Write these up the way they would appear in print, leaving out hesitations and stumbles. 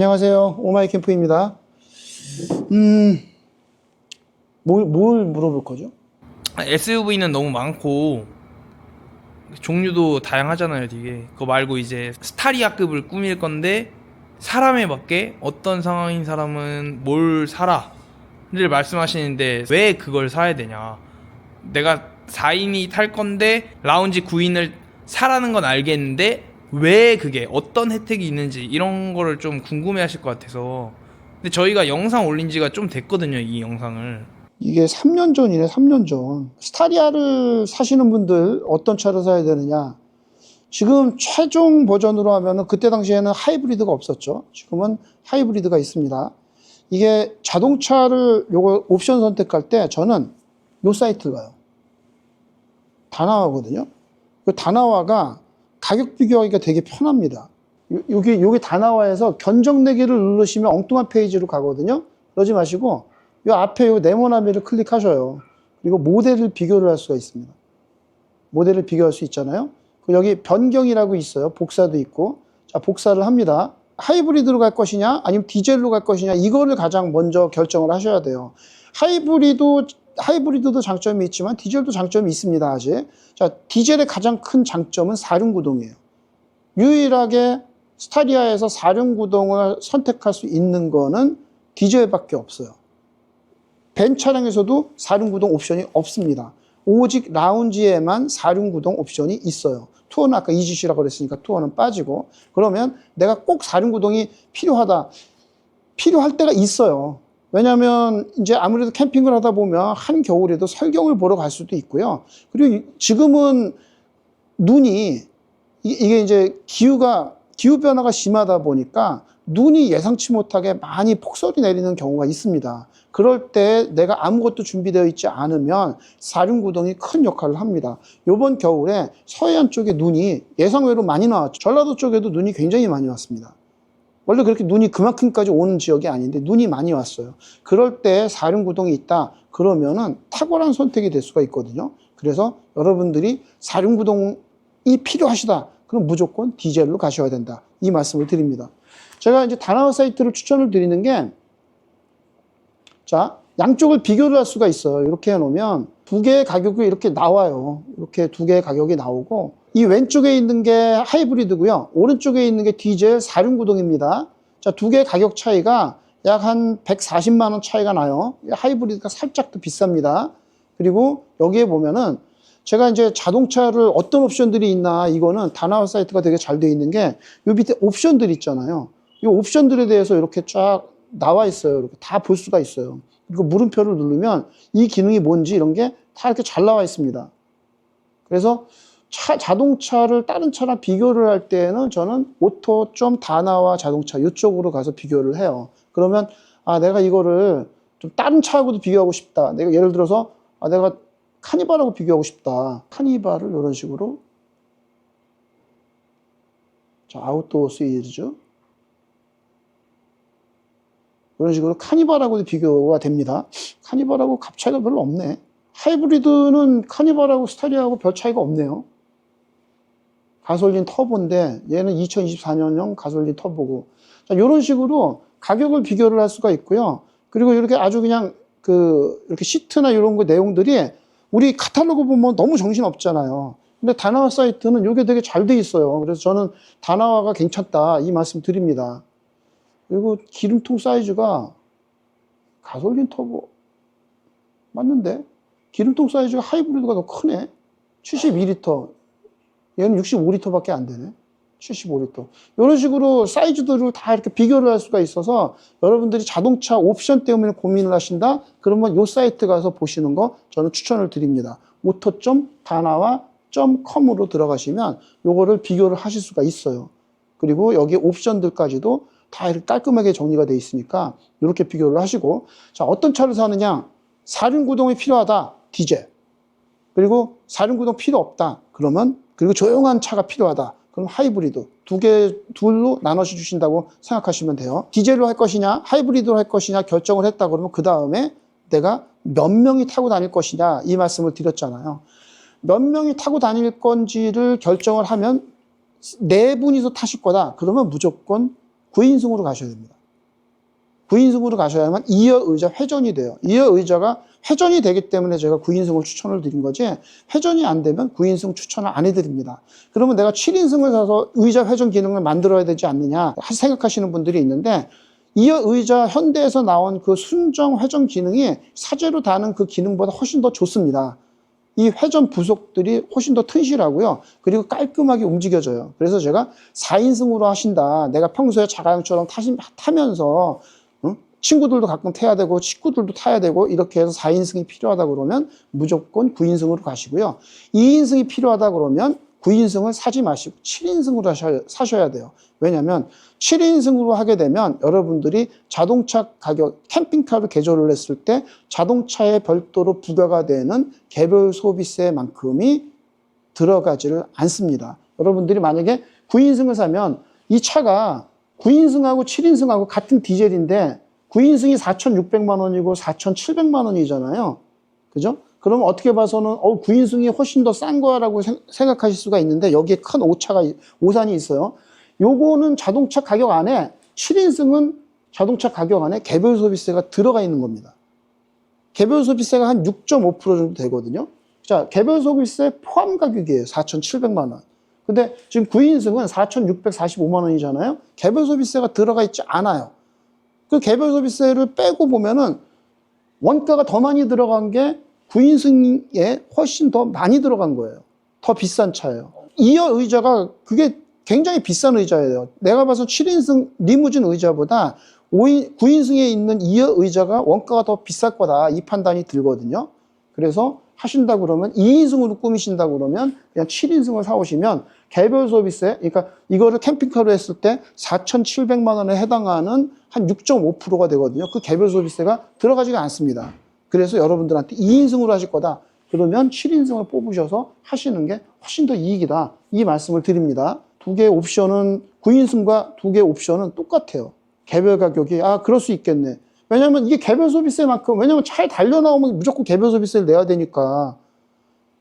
안녕하세요. 오마이캠프입니다. 뭘 물어볼 거죠? SUV는 너무 많고 종류도 다양하잖아요, 되게. 그거 말고 이제 스타리아급을 꾸밀 건데 사람에 맞게 어떤 상황인 사람은 뭘 사라를 말씀하시는데 왜 그걸 사야 되냐. 내가 4인이 탈 건데 라운지 9인을 사라는 건 알겠는데 왜 그게 어떤 혜택이 있는지 이런 거를 좀 궁금해 하실 것 같아서. 근데 저희가 영상 올린 지가 좀 됐거든요, 이 영상을. 이게 3년 전이네, 3년 전. 스타리아를 사시는 분들 어떤 차를 사야 되느냐? 지금 최종 버전으로 하면은 그때 당시에는 하이브리드가 없었죠. 지금은 하이브리드가 있습니다. 이게 자동차를 요거 옵션 선택할 때 저는 요 사이트를 가요. 다나와거든요. 그 다나와가 가격 비교하기가 되게 편합니다. 여기 다나와에서 견적 내기를 누르시면 엉뚱한 페이지로 가거든요. 그러지 마시고 이 앞에 요 네모나미를 클릭하셔요. 그리고 모델을 비교를 할 수가 있습니다. 모델을 비교할 수 있잖아요. 여기 변경이라고 있어요. 복사도 있고. 자, 복사를 합니다. 하이브리드로 갈 것이냐 아니면 디젤로 갈 것이냐 이거를 가장 먼저 결정을 하셔야 돼요. 하이브리드도 장점이 있지만 디젤도 장점이 있습니다. 아직. 자, 디젤의 가장 큰 장점은 4륜구동이에요. 유일하게 스타리아에서 4륜구동을 선택할 수 있는 거는 디젤밖에 없어요. 벤 차량에서도 4륜구동 옵션이 없습니다. 오직 라운지에만 4륜구동 옵션이 있어요. 투어는 아까 EGC라고 그랬으니까 투어는 빠지고. 그러면 내가 꼭 4륜구동이 필요할 때가 있어요. 왜냐하면 이제 아무래도 캠핑을 하다 보면 한겨울에도 설경을 보러 갈 수도 있고요. 그리고 지금은 눈이 이게 이제 기후 변화가 심하다 보니까 눈이 예상치 못하게 많이 폭설이 내리는 경우가 있습니다. 그럴 때 내가 아무것도 준비되어 있지 않으면 4륜구동이 큰 역할을 합니다. 이번 겨울에 서해안 쪽에 눈이 예상외로 많이 나왔죠. 전라도 쪽에도 눈이 굉장히 많이 왔습니다. 원래 그렇게 눈이 그만큼까지 오는 지역이 아닌데 눈이 많이 왔어요. 그럴 때 4륜구동이 있다 그러면은 탁월한 선택이 될 수가 있거든요. 그래서 여러분들이 4륜구동이 필요하시다 그럼 무조건 디젤로 가셔야 된다 이 말씀을 드립니다. 제가 이제 다나와 사이트를 추천을 드리는 게, 자, 양쪽을 비교를 할 수가 있어요. 이렇게 해놓으면 두 개의 가격이 이렇게 나와요. 이렇게 두 개의 가격이 나오고, 이 왼쪽에 있는 게 하이브리드고요. 오른쪽에 있는 게 디젤 4륜구동입니다. 자, 두 개의 가격 차이가 약 한 140만 원 차이가 나요. 하이브리드가 살짝 더 비쌉니다. 그리고 여기에 보면은 제가 이제 자동차를 어떤 옵션들이 있나 이거는 다나와 사이트가 되게 잘 되어 있는 게 요 밑에 옵션들 있잖아요. 이 옵션들에 대해서 이렇게 쫙 나와 있어요. 이렇게 다 볼 수가 있어요. 그리고 물음표를 누르면 이 기능이 뭔지 이런 게 다 이렇게 잘 나와 있습니다. 그래서 자동차를 다른 차랑 비교를 할 때는 저는 오토.다나와 자동차 이쪽으로 가서 비교를 해요. 그러면 내가 이거를 좀 다른 차하고도 비교하고 싶다. 내가 예를 들어서 내가 카니발하고 비교하고 싶다. 카니발을 이런 식으로, 자, 아웃도어 시리즈 이런 식으로 카니발하고도 비교가 됩니다. 카니발하고 값 차이가 별로 없네. 하이브리드는 카니발하고 스타리아하고 별 차이가 없네요. 가솔린 터보인데 얘는 2024년형 가솔린 터보고. 자, 이런 식으로 가격을 비교를 할 수가 있고요. 그리고 이렇게 아주 그냥 이렇게 시트나 이런 거 내용들이 우리 카탈로그 보면 너무 정신 없잖아요. 근데 다나와 사이트는 이게 되게 잘 돼 있어요. 그래서 저는 다나와가 괜찮다 이 말씀 드립니다. 그리고 기름통 사이즈가 가솔린 터보 맞는데 기름통 사이즈가 하이브리드가 더 크네. 72리터. 얘는 65리터밖에 안 되네. 75리터. 이런 식으로 사이즈들을 다 이렇게 비교를 할 수가 있어서 여러분들이 자동차 옵션 때문에 고민을 하신다? 그러면 이 사이트 가서 보시는 거 저는 추천을 드립니다. auto.danawa.com으로 들어가시면 요거를 비교를 하실 수가 있어요. 그리고 여기 옵션들까지도 다 이렇게 깔끔하게 정리가 되어 있으니까 이렇게 비교를 하시고, 자, 어떤 차를 사느냐? 4륜구동이 필요하다. 디젤. 그리고 4륜구동 필요 없다. 그리고 조용한 차가 필요하다. 그럼 하이브리드. 둘로 나눠서 주신다고 생각하시면 돼요. 디젤로 할 것이냐, 하이브리드로 할 것이냐 결정을 했다 그러면 그 다음에 내가 몇 명이 타고 다닐 것이냐 이 말씀을 드렸잖아요. 몇 명이 타고 다닐 건지를 결정을 하면 네 분이서 타실 거다. 그러면 무조건 9인승으로 가셔야 됩니다. 9인승으로 가셔야만 2여 의자 회전이 돼요. 2여 의자가 회전이 되기 때문에 제가 9인승을 추천을 드린 거지, 회전이 안 되면 9인승 추천을 안 해드립니다. 그러면 내가 7인승을 사서 의자 회전 기능을 만들어야 되지 않느냐 생각하시는 분들이 있는데, 2여 의자 현대에서 나온 그 순정 회전 기능이 사제로 다는 그 기능보다 훨씬 더 좋습니다. 이 회전 부속들이 훨씬 더 튼실하고요. 그리고 깔끔하게 움직여져요. 그래서 제가 4인승으로 하신다. 내가 평소에 자가용처럼 타면서 친구들도 가끔 타야 되고 식구들도 타야 되고 이렇게 해서 4인승이 필요하다 그러면 무조건 9인승으로 가시고요. 2인승이 필요하다 그러면 9인승을 사지 마시고 7인승으로 사셔야 돼요. 왜냐하면 7인승으로 하게 되면 여러분들이 자동차 가격, 캠핑카를 개조를 했을 때 자동차에 별도로 부과가 되는 개별 소비세만큼이 들어가지를 않습니다. 여러분들이 만약에 9인승을 사면 이 차가 9인승하고 7인승하고 같은 디젤인데 9인승이 4,600만 원이고 4,700만 원이잖아요. 그죠? 그러면 어떻게 봐서는 9인승이 훨씬 더 싼 거라고 생각하실 수가 있는데, 여기에 큰 오산이 있어요. 요거는 자동차 가격 안에, 7인승은 자동차 가격 안에 개별 소비세가 들어가 있는 겁니다. 개별 소비세가 한 6.5% 정도 되거든요. 자, 개별 소비세 포함 가격이에요. 4,700만 원. 근데 지금 9인승은 4,645만 원이잖아요. 개별 소비세가 들어가 있지 않아요. 그 개별 소비세를 빼고 보면은 원가가 더 많이 들어간 게 9인승에 훨씬 더 많이 들어간 거예요. 더 비싼 차예요. 2여 의자가 그게 굉장히 비싼 의자예요. 내가 봐서 7인승 리무진 의자보다 9인승에 있는 2여 의자가 원가가 더 비쌀 거다, 이 판단이 들거든요. 그래서 하신다 그러면 2인승으로 꾸미신다 그러면 그냥 7인승을 사오시면 개별 소비세, 그러니까 이거를 캠핑카로 했을 때 4,700만 원에 해당하는 한 6.5%가 되거든요. 그 개별 소비세가 들어가지가 않습니다. 그래서 여러분들한테 2인승으로 하실 거다 그러면 7인승을 뽑으셔서 하시는 게 훨씬 더 이익이다, 이 말씀을 드립니다. 두 개의 옵션은, 9인승과 두 개의 옵션은 똑같아요. 개별 가격이, 그럴 수 있겠네. 왜냐면 이게 개별 소비세만큼, 왜냐면 차에 달려 나오면 무조건 개별 소비세를 내야 되니까.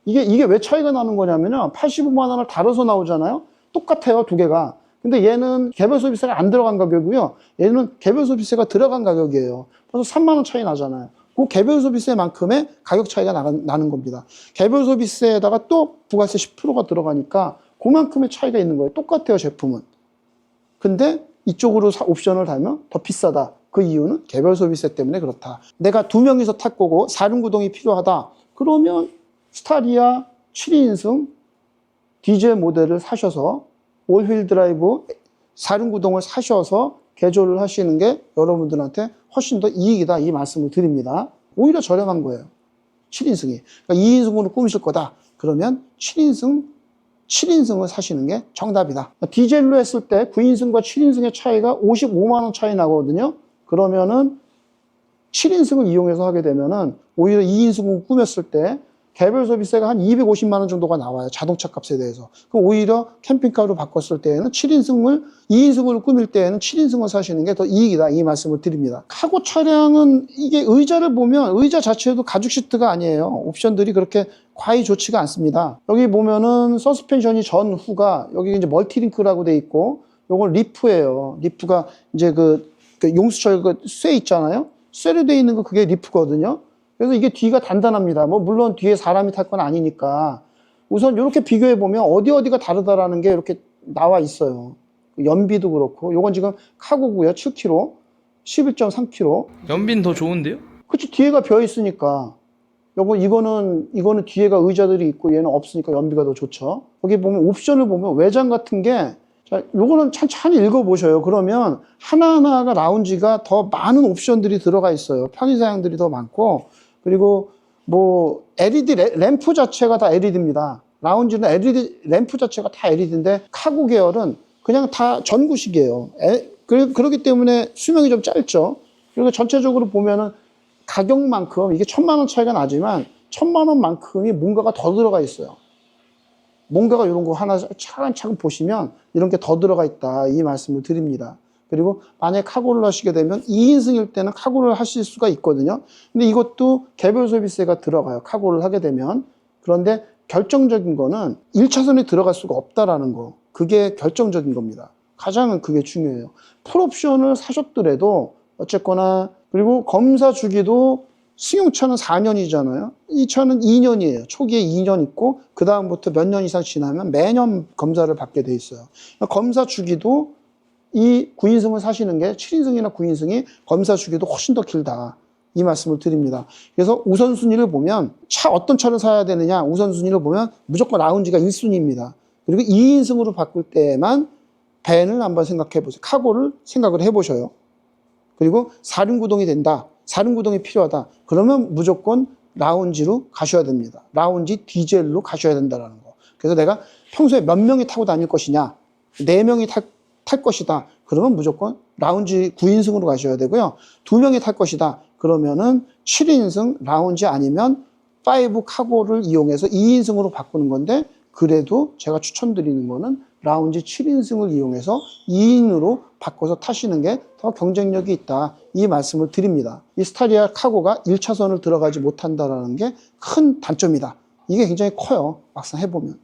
이게 왜 차이가 나는 거냐면요, 85만 원을 달아서 나오잖아요. 똑같아요, 두 개가. 근데 얘는 개별 소비세가 안 들어간 가격이고요, 얘는 개별 소비세가 들어간 가격이에요. 그래서 3만 원 차이 나잖아요. 그 개별 소비세만큼의 가격 차이가 나는 겁니다. 개별 소비세에다가 또 부가세 10%가 들어가니까 그만큼의 차이가 있는 거예요. 똑같아요, 제품은. 근데 이쪽으로 옵션을 달면 더 비싸다. 그 이유는 개별 소비세 때문에 그렇다. 내가 2명이서 탈 거고 4륜구동이 필요하다. 그러면 스타리아 7인승 디젤 모델을 사셔서 올휠 드라이브 4륜구동을 사셔서 개조를 하시는 게 여러분들한테 훨씬 더 이익이다, 이 말씀을 드립니다. 오히려 저렴한 거예요, 7인승이. 그러니까 2인승으로 꾸미실 거다 그러면 7인승을 사시는 게 정답이다. 디젤로 했을 때 9인승과 7인승의 차이가 55만 원 차이 나거든요. 그러면은 7인승을 이용해서 하게 되면은 오히려 2인승을 꾸몄을 때 개별 소비세가 한 250만 원 정도가 나와요, 자동차 값에 대해서. 그럼 오히려 캠핑카로 바꿨을 때에는 2인승을 꾸밀 때에는 7인승을 사시는 게 더 이익이다, 이 말씀을 드립니다. 카고 차량은 이게 의자를 보면 의자 자체도 가죽 시트가 아니에요. 옵션들이 그렇게 과히 좋지가 않습니다. 여기 보면은 서스펜션이 전후가 여기 이제 멀티링크라고 돼 있고, 요건 리프예요. 리프가 이제 그 용수철 쇠 있잖아요. 쇠로 돼 있는 거 그게 리프거든요. 그래서 이게 뒤가 단단합니다. 물론 뒤에 사람이 탈 건 아니니까. 우선 이렇게 비교해 보면 어디가 다르다라는 게 이렇게 나와 있어요. 연비도 그렇고, 요건 지금 카고고요. 7kg, 11.3kg. 연비는 더 좋은데요? 그치, 뒤에가 비어 있으니까. 이거는 뒤에가 의자들이 있고 얘는 없으니까 연비가 더 좋죠. 여기 보면 옵션을 보면 외장 같은 게, 자, 요거는 찬찬히 읽어보셔요. 그러면 하나하나가 라운지가 더 많은 옵션들이 들어가 있어요. 편의사양들이 더 많고, 그리고 LED 램프 자체가 다 LED입니다. 라운지는 LED 램프 자체가 다 LED인데 카고 계열은 그냥 다 전구식이에요. 그렇기 때문에 수명이 좀 짧죠. 그리고 전체적으로 보면은 가격만큼 이게 1,000만 원 차이가 나지만 1,000만 원만큼이 뭔가가 더 들어가 있어요. 뭔가가 이런 거 하나 차근차근 보시면 이런 게 더 들어가 있다, 이 말씀을 드립니다. 그리고 만약에 카고를 하시게 되면 2인승일 때는 카고를 하실 수가 있거든요. 근데 이것도 개별 소비세가 들어가요, 카고를 하게 되면. 그런데 결정적인 거는 1차선에 들어갈 수가 없다라는 거, 그게 결정적인 겁니다. 가장 그게 중요해요. 풀옵션을 사셨더라도 어쨌거나, 그리고 검사 주기도 승용차는 4년이잖아요. 이 차는 2년이에요. 초기에 2년 있고 그 다음부터 몇 년 이상 지나면 매년 검사를 받게 돼 있어요. 검사 주기도 이 9인승을 사시는 게 7인승이나 9인승이 검사 주기도 훨씬 더 길다. 이 말씀을 드립니다. 그래서 우선순위를 보면 어떤 차를 사야 되느냐, 우선순위를 보면 무조건 라운지가 1순위입니다. 그리고 2인승으로 바꿀 때만 밴을 한번 생각해 보세요. 카고를 생각을 해 보셔요. 그리고 4륜구동이 된다. 4륜구동이 필요하다. 그러면 무조건 라운지로 가셔야 됩니다. 라운지 디젤로 가셔야 된다는 거. 그래서 내가 평소에 몇 명이 타고 다닐 것이냐, 4명이 탈 것이다. 그러면 무조건 라운지 9인승으로 가셔야 되고요. 2명이 탈 것이다. 그러면은 7인승 라운지 아니면 5 카고를 이용해서 2인승으로 바꾸는 건데, 그래도 제가 추천드리는 거는 라운지 7인승을 이용해서 2인으로 바꿔서 타시는 게 더 경쟁력이 있다. 이 말씀을 드립니다. 이 스타리아 카고가 1차선을 들어가지 못한다는 게 큰 단점이다. 이게 굉장히 커요. 막상 해보면.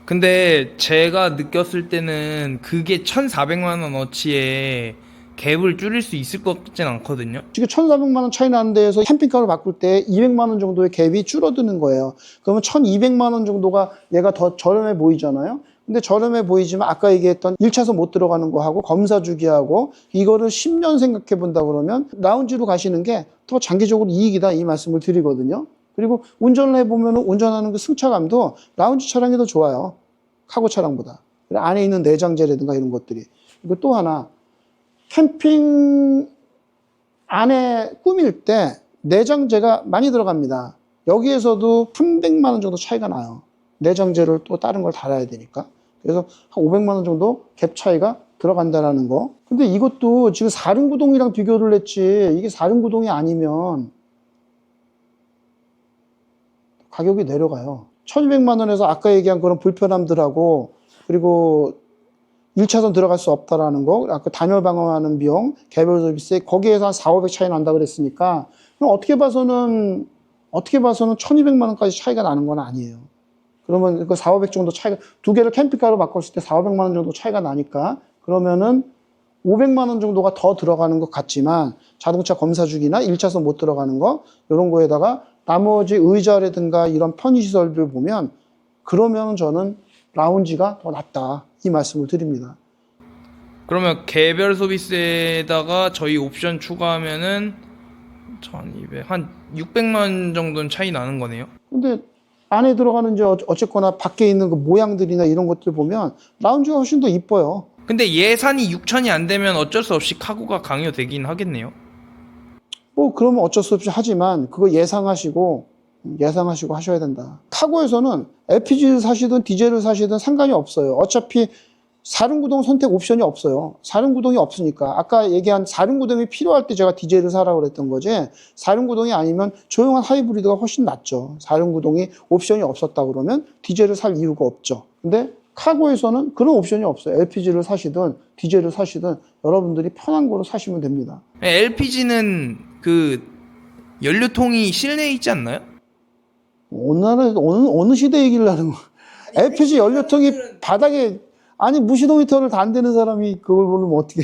근데 제가 느꼈을 때는 그게 1,400만 원어치의 갭을 줄일 수 있을 것 같진 않거든요. 지금 1,400만 원 차이 나는 데에서 캠핑카를 바꿀 때 200만 원 정도의 갭이 줄어드는 거예요. 그러면 1,200만 원 정도가 얘가 더 저렴해 보이잖아요. 근데 저렴해 보이지만 아까 얘기했던 1차선 못 들어가는 거하고 검사 주기하고 이거를 10년 생각해 본다 그러면 라운지로 가시는 게 더 장기적으로 이익이다. 이 말씀을 드리거든요. 그리고 운전을 해보면 운전하는 그 승차감도 라운지 차량이 더 좋아요. 카고 차량보다. 안에 있는 내장재라든가 이런 것들이. 그리고 또 하나, 캠핑 안에 꾸밀 때 내장재가 많이 들어갑니다. 여기에서도 300만 원 정도 차이가 나요. 내장재를 또 다른 걸 달아야 되니까. 그래서 한 500만 원 정도 갭 차이가 들어간다라는 거. 근데 이것도 지금 4륜구동이랑 비교를 했지, 이게 4륜구동이 아니면 가격이 내려가요. 1,200만 원에서 아까 얘기한 그런 불편함들하고, 그리고 1차선 들어갈 수 없다라는 거, 아까 단열 방어하는 비용, 개별 서비스, 거기에서 한 400, 500 차이 난다 그랬으니까, 그럼 어떻게 봐서는 1,200만 원까지 차이가 나는 건 아니에요. 그러면 그 4, 500 정도 차이가, 두 개를 캠핑카로 바꿨을 때 4, 500만 원 정도 차이가 나니까, 그러면은 500만 원 정도가 더 들어가는 것 같지만, 자동차 검사 주기나 1차선 못 들어가는 거, 이런 거에다가 나머지 의자라든가 이런 편의시설들 보면, 그러면 저는 라운지가 더 낫다. 이 말씀을 드립니다. 그러면 개별 서비스에다가 저희 옵션 추가하면은 1,200, 한 600만 원 정도는 차이 나는 거네요. 근데 안에 들어가는 이제 어쨌거나 밖에 있는 그 모양들이나 이런 것들 보면 라운지가 훨씬 더 이뻐요. 근데 예산이 6천이 안 되면 어쩔 수 없이 카고가 강요되긴 하겠네요. 뭐 그러면 어쩔 수 없이 하지만 그거 예상하시고 하셔야 된다. 카고에서는 LPG를 사시든 디젤을 사시든 상관이 없어요. 어차피 4륜구동 선택 옵션이 없어요. 4륜구동이 없으니까. 아까 얘기한 4륜구동이 필요할 때 제가 디젤을 사라고 그랬던 거지, 4륜구동이 아니면 조용한 하이브리드가 훨씬 낫죠. 4륜구동이 옵션이 없었다 그러면 디젤을 살 이유가 없죠. 근데 카고에서는 그런 옵션이 없어요. LPG를 사시든 디젤을 사시든 여러분들이 편한 거로 사시면 됩니다. LPG는 그 연료통이 실내에 있지 않나요? 어느 시대 얘기를 하는 거야. LPG 연료통이 바닥에, 아니 무시동 히터를 다 안 되는 사람이 그걸 모르면 어떻게.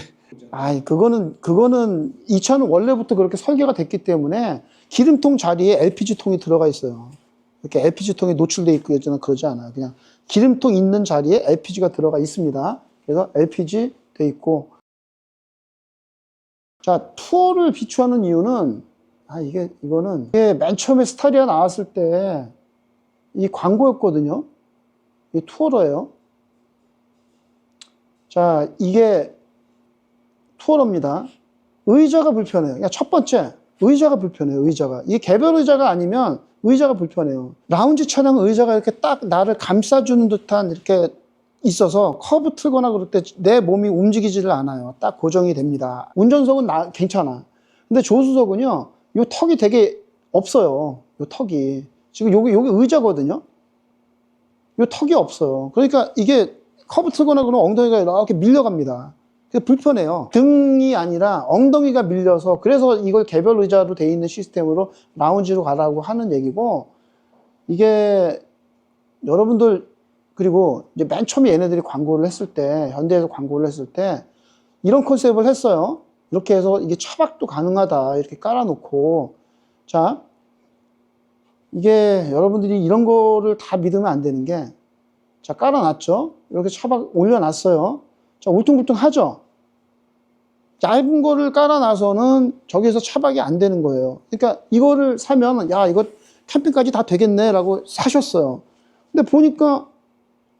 아니 그거는 이 차는 원래부터 그렇게 설계가 됐기 때문에 기름통 자리에 LPG통이 들어가 있어요. 이렇게 LPG통이 노출돼 있고 그러지 않아요. 그냥 기름통 있는 자리에 LPG가 들어가 있습니다. 그래서 LPG 돼 있고. 자, 투어를 비추하는 이유는, 이거는 맨 처음에 스타리아 나왔을 때 이 광고였거든요. 이 투어러예요. 자, 이게 투어러입니다. 의자가 불편해요. 그러니까 첫 번째, 의자가 불편해요. 의자가. 이게 개별 의자가 아니면 의자가 불편해요. 라운지 차량 의자가 이렇게 딱 나를 감싸주는 듯한 이렇게 있어서 커브 틀거나 그럴 때 내 몸이 움직이지를 않아요. 딱 고정이 됩니다. 운전석은 괜찮아. 근데 조수석은요, 요 턱이 되게 없어요. 요 턱이. 지금 요게 의자거든요. 요 턱이 없어요. 그러니까 이게 커브 틀거나 그러면 엉덩이가 이렇게 밀려갑니다. 그래서 불편해요. 등이 아니라 엉덩이가 밀려서, 그래서 이걸 개별 의자로 돼 있는 시스템으로 라운지로 가라고 하는 얘기고, 이게 여러분들 그리고 이제 맨 처음에 얘네들이 광고를 했을 때, 현대에서 광고를 했을 때 이런 컨셉을 했어요. 이렇게 해서 이게 차박도 가능하다. 이렇게 깔아놓고. 자, 이게 여러분들이 이런 거를 다 믿으면 안 되는 게, 자, 깔아놨죠? 이렇게 차박 올려놨어요. 자, 울퉁불퉁하죠? 얇은 거를 깔아놔서는 저기에서 차박이 안 되는 거예요. 그러니까 이거를 사면, 야, 이거 캠핑까지 다 되겠네. 라고 사셨어요. 근데 보니까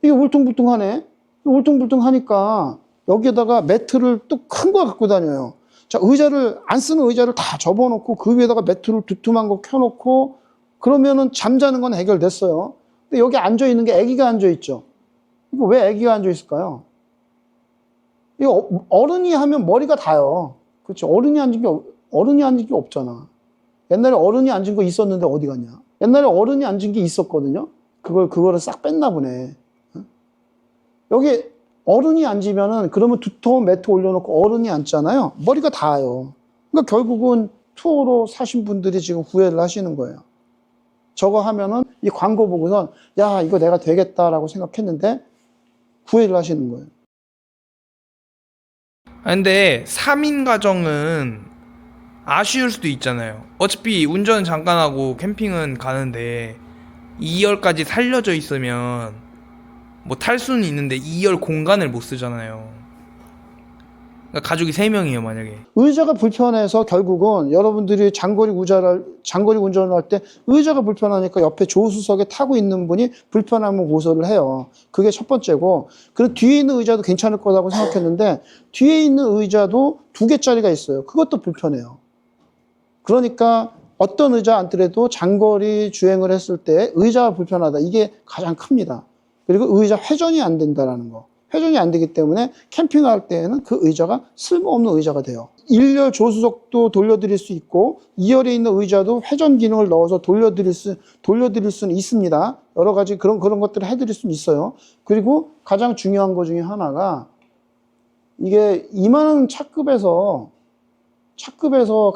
이게 울퉁불퉁하네? 울퉁불퉁하니까 여기에다가 매트를 또 큰 거 갖고 다녀요. 자, 의자를, 안 쓰는 의자를 다 접어놓고 그 위에다가 매트를 두툼한 거 켜놓고 그러면은 잠자는 건 해결됐어요. 근데 여기 앉아있는 게 아기가 앉아있죠. 이거 왜 아기가 앉아있을까요? 이거 어른이 하면 머리가 다요. 그렇죠. 어른이 앉은 게 없잖아. 옛날에 어른이 앉은 거 있었는데 어디 갔냐? 옛날에 어른이 앉은 게 있었거든요. 그거를 싹 뺐나 보네. 여기 어른이 앉으면은 그러면 두터운 매트 올려놓고 어른이 앉잖아요. 머리가 닿아요. 그러니까 결국은 투어로 사신 분들이 지금 후회를 하시는 거예요. 저거 하면은 이 광고 보고선 야, 이거 내가 되겠다라고 생각했는데 후회를 하시는 거예요. 근데 3인 가정은 아쉬울 수도 있잖아요. 어차피 운전은 잠깐 하고 캠핑은 가는데 2열까지 살려져 있으면 뭐 탈 수는 있는데 2열 공간을 못 쓰잖아요. 그러니까 가족이 3명이에요 만약에. 의자가 불편해서 결국은 여러분들이 장거리 운전을 할 때 의자가 불편하니까 옆에 조수석에 타고 있는 분이 불편함을 고소를 해요. 그게 첫 번째고, 그리고 뒤에 있는 의자도 괜찮을 거라고 생각했는데 뒤에 있는 의자도 2개짜리가 있어요. 그것도 불편해요. 그러니까 어떤 의자 앉더라도 장거리 주행을 했을 때 의자가 불편하다. 이게 가장 큽니다. 그리고 의자 회전이 안 된다라는 거. 회전이 안 되기 때문에 캠핑할 때에는 그 의자가 쓸모없는 의자가 돼요. 1열 조수석도 돌려드릴 수 있고 2열에 있는 의자도 회전 기능을 넣어서 돌려드릴 수는 있습니다. 여러 가지 그런 것들을 해드릴 수는 있어요. 그리고 가장 중요한 것 중에 하나가 이게 이만한 차급에서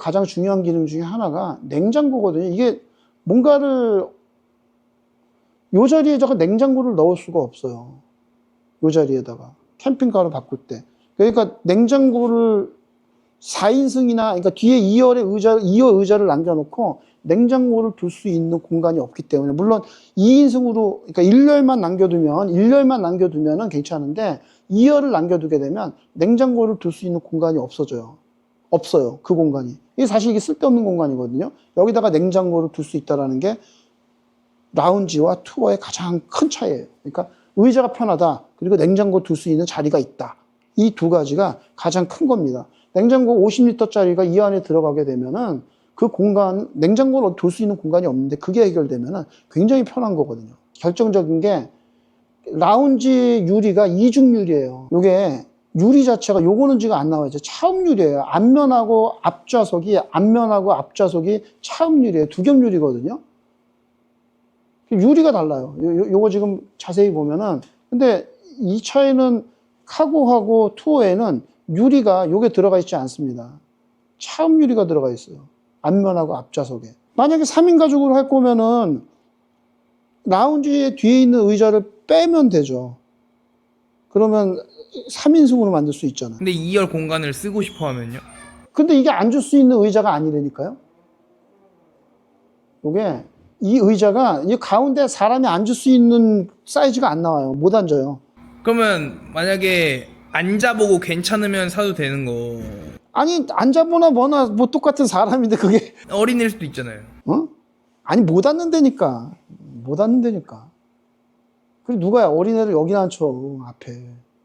가장 중요한 기능 중에 하나가 냉장고거든요. 이게 뭔가를 요 자리에다가 냉장고를 넣을 수가 없어요. 요 자리에다가 캠핑카를 바꿀 때. 그러니까 냉장고를 4인승이나 그러니까 뒤에 2열 의자를 남겨놓고 냉장고를 둘 수 있는 공간이 없기 때문에, 물론 2인승으로 그러니까 1열만 남겨두면은 괜찮은데 2열을 남겨두게 되면 냉장고를 둘 수 있는 공간이 없어요. 그 공간이. 이게 사실 이게 쓸데없는 공간이거든요. 여기다가 냉장고를 둘 수 있다라는 게 라운지와 투어의 가장 큰 차이예요. 그러니까 의자가 편하다. 그리고 냉장고 둘 수 있는 자리가 있다. 이 두 가지가 가장 큰 겁니다. 냉장고 50리터짜리가 이 안에 들어가게 되면은 그 공간, 냉장고를 둘 수 있는 공간이 없는데 그게 해결되면은 굉장히 편한 거거든요. 결정적인 게 라운지 유리가 이중 유리예요. 요게 유리 자체가 요거는 지금 안 나와요. 차음 유리예요. 앞면하고 앞좌석이 차음 유리예요. 두겹 유리거든요. 유리가 달라요. 요거 지금 자세히 보면은. 근데 이 차에는 카고하고 투어에는 유리가 요게 들어가 있지 않습니다. 차음 유리가 들어가 있어요. 앞면하고 앞좌석에. 만약에 3인 가족으로 할 거면은 라운지에 뒤에 있는 의자를 빼면 되죠. 그러면 3인승으로 만들 수 있잖아요. 근데 2열 공간을 쓰고 싶어 하면요? 근데 이게 앉을 수 있는 의자가 아니라니까요. 요게 이 의자가 이 가운데 사람이 앉을 수 있는 사이즈가 안 나와요. 못 앉아요. 그러면 만약에 앉아보고 괜찮으면 사도 되는 거. 아니 앉아보나 뭐나 뭐 똑같은 사람인데 그게 어린일 수도 있잖아요. 어? 아니 못 앉는다니까. 그리고 누가 어린애를 여기 앉혀 앞에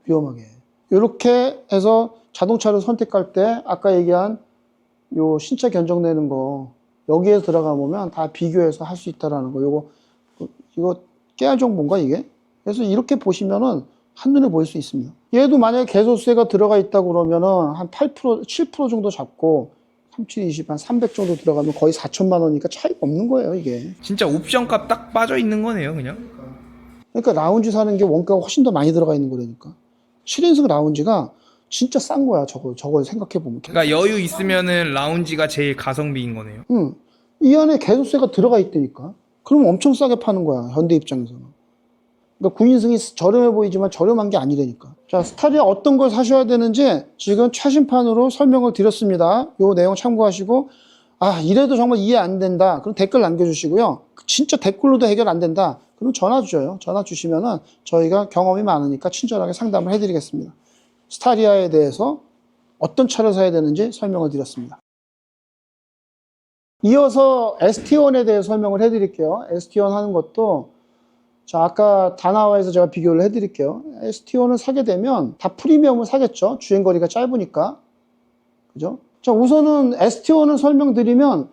위험하게. 이렇게 해서 자동차를 선택할 때 아까 얘기한 요 신체 견적내는 거 여기에 들어가 보면 다 비교해서 할 수 있다라는 거. 이거 깨알 정보인가 이게? 그래서 이렇게 보시면은 한눈에 보일 수 있습니다. 얘도 만약에 개소세가 들어가 있다고 그러면은 한 8%, 7% 정도 잡고 3720, 한 300 정도 들어가면 거의 4천만 원이니까 차이가 없는 거예요, 이게. 진짜 옵션값 딱 빠져 있는 거네요, 그냥. 그러니까 라운지 사는 게 원가가 훨씬 더 많이 들어가 있는 거라니까. 7인승 라운지가 진짜 싼 거야, 저걸 생각해보면. 그러니까 여유 있으면은 라운지가 제일 가성비인 거네요. 응. 이 안에 개소세가 들어가 있다니까. 그럼 엄청 싸게 파는 거야, 현대 입장에서는. 그러니까 9인승이 저렴해 보이지만 저렴한 게 아니라니까. 자, 스타리아 어떤 걸 사셔야 되는지 지금 최신판으로 설명을 드렸습니다. 요 내용 참고하시고, 아, 이래도 정말 이해 안 된다. 그럼 댓글 남겨주시고요. 진짜 댓글로도 해결 안 된다. 그럼 전화 주셔요. 전화 주시면은 저희가 경험이 많으니까 친절하게 상담을 해드리겠습니다. 스타리아에 대해서 어떤 차를 사야 되는지 설명을 드렸습니다. 이어서 ST1에 대해 설명을 해드릴게요. ST1 하는 것도 자, 아까 다나와에서 제가 비교를 해드릴게요. ST1을 사게 되면 다 프리미엄을 사겠죠. 주행거리가 짧으니까. 그죠? 자, 우선은 ST1을 설명드리면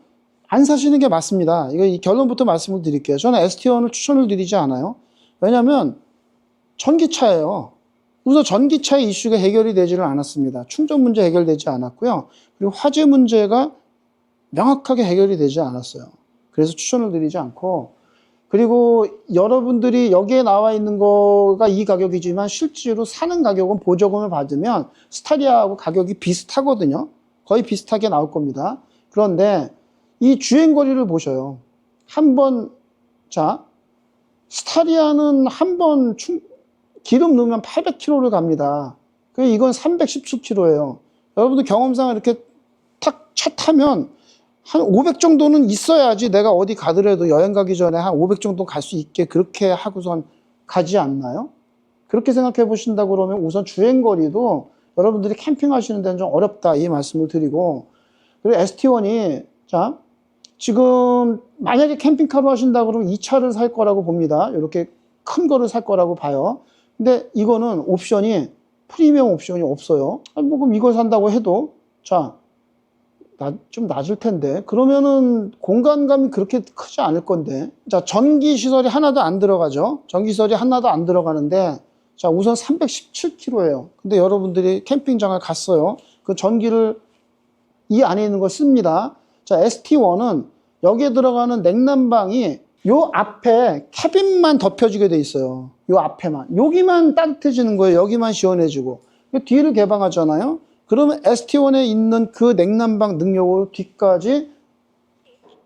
안 사시는 게 맞습니다. 이거 이 결론부터 말씀을 드릴게요. 저는 ST1을 추천을 드리지 않아요. 왜냐면 전기차예요. 우선 전기차의 이슈가 해결이 되지를 않았습니다. 충전 문제 해결되지 않았고요. 그리고 화재 문제가 명확하게 해결이 되지 않았어요. 그래서 추천을 드리지 않고, 그리고 여러분들이 여기에 나와 있는 거가 이 가격이지만 실제로 사는 가격은 보조금을 받으면 스타리아하고 가격이 비슷하거든요. 거의 비슷하게 나올 겁니다. 그런데 이 주행거리를 보셔요. 자, 스타리아는 기름 넣으면 800km를 갑니다. 이건 317km예요. 여러분들 경험상 이렇게 탁 차 타면 한 500 정도는 있어야지 내가 어디 가더라도 여행 가기 전에 한 500 정도 갈 수 있게 그렇게 하고선 가지 않나요? 그렇게 생각해 보신다 그러면 우선 주행거리도 여러분들이 캠핑하시는 데는 좀 어렵다 이 말씀을 드리고, 그리고 ST1이 자 지금 만약에 캠핑카로 하신다 그러면 이 차를 살 거라고 봅니다. 이렇게 큰 거를 살 거라고 봐요. 근데 이거는 옵션이 프리미엄 옵션이 없어요. 뭐 그럼 이걸 산다고 해도 자 좀 낮을 텐데 그러면은 공간감이 그렇게 크지 않을 건데, 자 전기 시설이 하나도 안 들어가죠. 전기 시설이 하나도 안 들어가는데 자 우선 317km예요. 근데 여러분들이 캠핑장을 갔어요. 그 전기를 이 안에 있는 걸 씁니다. 자 ST1은 여기에 들어가는 냉난방이 요 앞에 캐빈만 덮여지게 돼 있어요. 요 앞에만, 여기만 따뜻해지는 거예요. 여기만 시원해지고. 뒤를 개방하잖아요. 그러면 ST1에 있는 그 냉난방 능력으로 뒤까지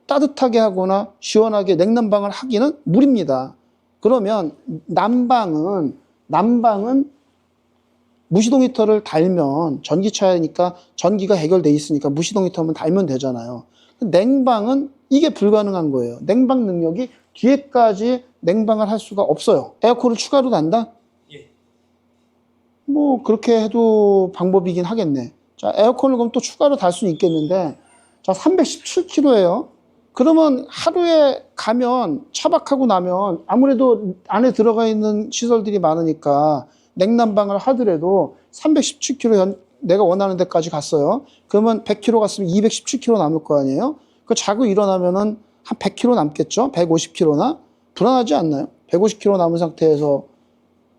따뜻하게 하거나 시원하게 냉난방을 하기는 무리입니다. 그러면 난방은 무시동 히터를 달면, 전기차니까 전기가 해결돼 있으니까 무시동 히터만 달면 되잖아요. 냉방은 이게 불가능한 거예요. 냉방 능력이 뒤에까지 냉방을 할 수가 없어요. 에어컨을 추가로 단다? 뭐 그렇게 해도 방법이긴 하겠네. 자 에어컨을 그럼 또 추가로 달 수는 있겠는데, 자 317km예요. 그러면 하루에 가면 차박하고 나면 아무래도 안에 들어가 있는 시설들이 많으니까 냉난방을 하더라도 317km 내가 원하는 데까지 갔어요. 그러면 100km 갔으면 217km 남을 거 아니에요. 그 자고 일어나면은 한 100km 남겠죠. 150km나 불안하지 않나요? 150km 남은 상태에서.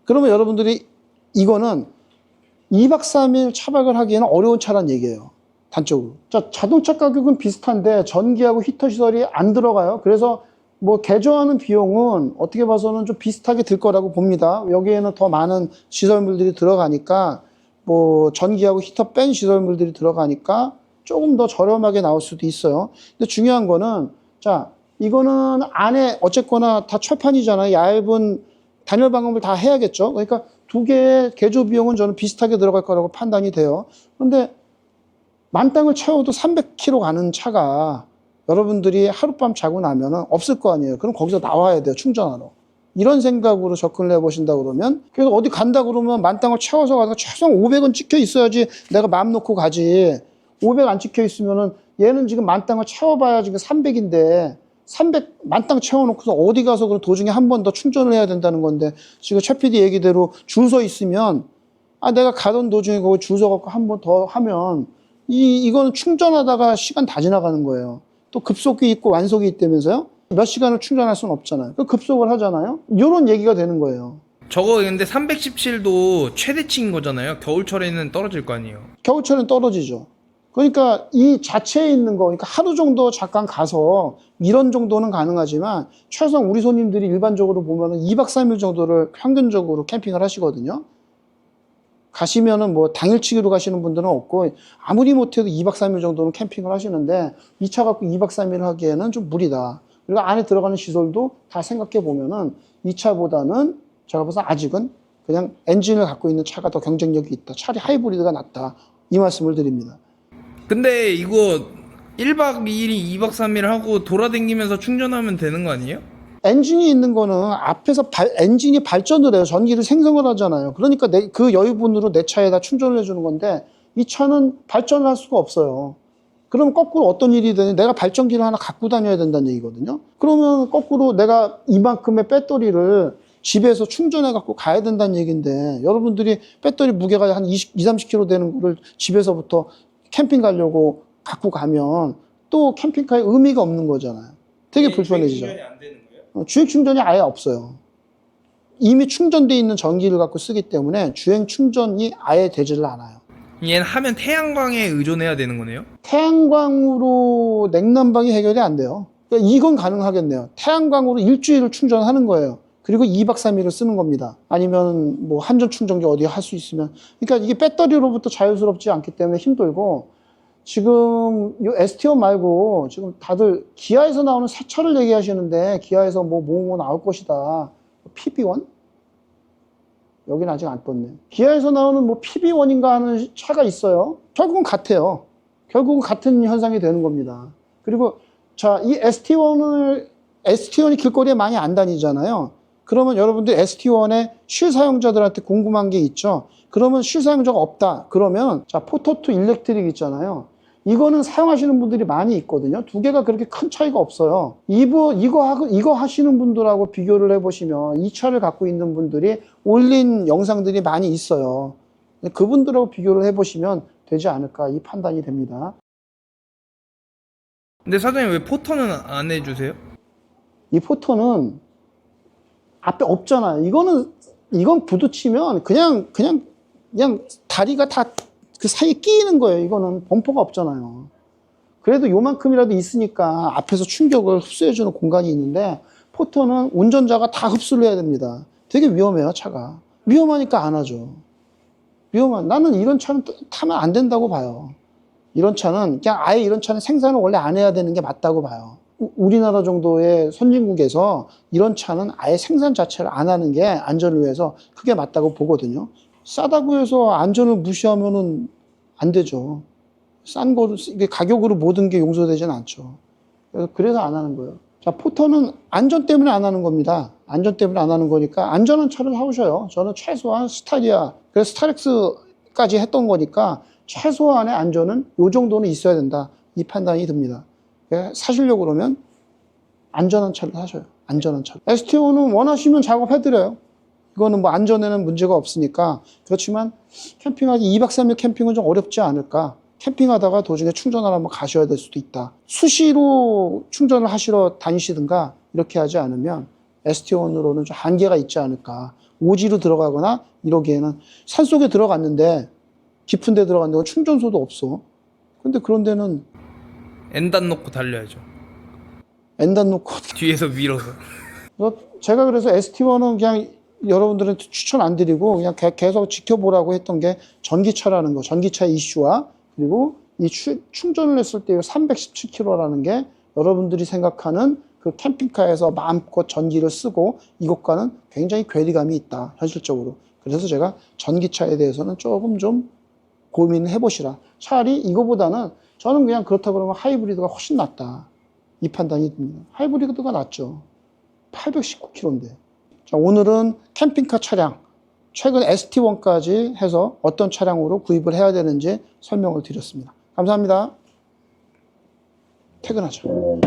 그러면 여러분들이 이거는 2박 3일 차박을 하기에는 어려운 차란 얘기예요. 단적으로. 자, 자동차 가격은 비슷한데 전기하고 히터 시설이 안 들어가요. 그래서 뭐 개조하는 비용은 어떻게 봐서는 좀 비슷하게 들 거라고 봅니다. 여기에는 더 많은 시설물들이 들어가니까, 뭐 전기하고 히터 뺀 시설물들이 들어가니까 조금 더 저렴하게 나올 수도 있어요. 근데 중요한 거는 자, 이거는 안에 어쨌거나 다 철판이잖아요. 얇은 단열 방음을 다 해야겠죠. 그러니까 두 개의 개조 비용은 저는 비슷하게 들어갈 거라고 판단이 돼요. 그런데 만땅을 채워도 300km 가는 차가 여러분들이 하룻밤 자고 나면은 없을 거 아니에요. 그럼 거기서 나와야 돼요, 충전하러. 이런 생각으로 접근을 해보신다 그러면, 그래서 어디 간다 그러면 만땅을 채워서 가다가 최소한 500은 찍혀 있어야지 내가 마음 놓고 가지. 500 안 찍혀 있으면은 얘는 지금 만땅을 채워봐야 지금 300인데 300 만땅 채워놓고서 어디 가서 그럼 도중에 한 번 더 충전을 해야 된다는 건데, 지금 최 PD 얘기대로 줄 서 있으면 내가 가던 도중에 거기 줄 서갖고 한 번 더 하면 이거는 충전하다가 시간 다 지나가는 거예요. 또 급속기 있고 완속이 있다면서요? 몇 시간을 충전할 수는 없잖아요. 그 급속을 하잖아요. 이런 얘기가 되는 거예요. 저거 근데 317도 최대치인 거잖아요. 겨울철에는 떨어질 거 아니에요. 겨울철엔 떨어지죠. 그러니까 이 자체에 있는 거, 그러니까 하루 정도 잠깐 가서 이런 정도는 가능하지만 최소한 우리 손님들이 일반적으로 보면은 2박 3일 정도를 평균적으로 캠핑을 하시거든요. 가시면은 뭐 당일치기로 가시는 분들은 없고, 아무리 못해도 2박 3일 정도는 캠핑을 하시는데 이 차 갖고 2박 3일 하기에는 좀 무리다. 그리고 안에 들어가는 시설도 다 생각해 보면은 이 차보다는 제가 봐서 아직은 그냥 엔진을 갖고 있는 차가 더 경쟁력이 있다. 차라리 하이브리드가 낫다. 이 말씀을 드립니다. 근데 이거 1박 2일이 2박 3일 하고 돌아다니면서 충전하면 되는 거 아니에요? 엔진이 있는 거는 앞에서 엔진이 발전을 해요. 전기를 생성을 하잖아요. 그러니까 그 여유분으로 내 차에다 충전을 해주는 건데 이 차는 발전을 할 수가 없어요. 그럼 거꾸로 어떤 일이 되니 내가 발전기를 하나 갖고 다녀야 된다는 얘기거든요. 그러면 거꾸로 내가 이만큼의 배터리를 집에서 충전해 갖고 가야 된다는 얘기인데 여러분들이 배터리 무게가 한 30kg 되는 거를 집에서부터 캠핑 가려고 갖고 가면 또 캠핑카에 의미가 없는 거잖아요. 되게 불편해지죠. 충전이 안 되는 거예요? 주행 충전이 아예 없어요. 이미 충전되어 있는 전기를 갖고 쓰기 때문에 주행 충전이 아예 되지를 않아요. 얘는 하면 태양광에 의존해야 되는 거네요? 태양광으로 냉난방이 해결이 안 돼요. 그러니까 이건 가능하겠네요. 태양광으로 일주일을 충전하는 거예요. 그리고 2박 3일을 쓰는 겁니다. 아니면 뭐 한전 충전기 어디 할 수 있으면. 그러니까 이게 배터리로부터 자유스럽지 않기 때문에 힘들고 지금 이 ST1 말고 지금 다들 기아에서 나오는 새 차를 얘기하시는데 기아에서 뭐 나올 것이다. PB1? 여기는 아직 안 떴네. 기아에서 나오는 뭐 PB1인가 하는 차가 있어요. 결국은 같아요. 결국은 같은 현상이 되는 겁니다. 그리고 자, 이 ST1이 길거리에 많이 안 다니잖아요. 그러면 여러분들 ST1의 실사용자들한테 궁금한 게 있죠. 그러면 실사용자가 없다. 그러면 자, 포토2 일렉트릭 있잖아요. 이거는 사용하시는 분들이 많이 있거든요. 두 개가 그렇게 큰 차이가 없어요. 이거 하시는 분들하고 비교를 해보시면 이 차를 갖고 있는 분들이 올린 영상들이 많이 있어요. 그분들하고 비교를 해보시면 되지 않을까 이 판단이 됩니다. 근데 사장님 왜 포터는 안 해주세요? 이 포토는 앞에 없잖아요. 이건 부딪히면 그냥 다리가 다 그 사이에 끼이는 거예요. 이거는 범퍼가 없잖아요. 그래도 요만큼이라도 있으니까 앞에서 충격을 흡수해주는 공간이 있는데 포토는 운전자가 다 흡수를 해야 됩니다. 되게 위험해요, 차가. 위험하니까 안 하죠. 나는 이런 차는 타면 안 된다고 봐요. 이런 차는 그냥 아예 이런 차는 생산을 원래 안 해야 되는 게 맞다고 봐요. 우리나라 정도의 선진국에서 이런 차는 아예 생산 자체를 안 하는 게 안전을 위해서 그게 맞다고 보거든요. 싸다고 해서 안전을 무시하면은 안 되죠. 싼 거로, 이게 가격으로 모든 게 용서되지는 않죠. 그래서 안 하는 거예요. 자, 포터는 안전 때문에 안 하는 겁니다. 안전 때문에 안 하는 거니까 안전한 차를 사오셔요. 저는 최소한 스타리아, 그래서 스타렉스까지 했던 거니까 최소한의 안전은 요 정도는 있어야 된다. 이 판단이 듭니다. 사시려고 그러면 안전한 차를 사셔요. 안전한 차. STO는 원하시면 작업해드려요. 이거는 뭐 안전에는 문제가 없으니까. 그렇지만 캠핑하기 2박 3일 캠핑은 좀 어렵지 않을까. 캠핑하다가 도중에 충전을 한번 가셔야 될 수도 있다. 수시로 충전을 하시러 다니시든가 이렇게 하지 않으면 ST1으로는 좀 한계가 있지 않을까. 오지로 들어가거나 이러기에는 산속에 들어갔는데 깊은 데 들어갔는데 충전소도 없어. 근데 그런 데는 엔단 놓고 달려야죠. 엔단 놓고 뒤에서 밀어서. 제가 그래서 ST1은 그냥 여러분들은 추천 안 드리고 그냥 계속 지켜보라고 했던 게 전기차라는 거, 전기차 이슈와 그리고 이 충전을 했을 때 317km라는 게 여러분들이 생각하는 그 캠핑카에서 마음껏 전기를 쓰고 이것과는 굉장히 괴리감이 있다, 현실적으로. 그래서 제가 전기차에 대해서는 조금 좀 고민을 해보시라. 차라리 이거보다는 저는 그냥 그렇다 그러면 하이브리드가 훨씬 낫다. 이 판단이 듭니다. 하이브리드가 낫죠. 819km인데. 자, 오늘은 캠핑카 차량, 최근 ST1까지 해서 어떤 차량으로 구입을 해야 되는지 설명을 드렸습니다. 감사합니다. 퇴근하죠.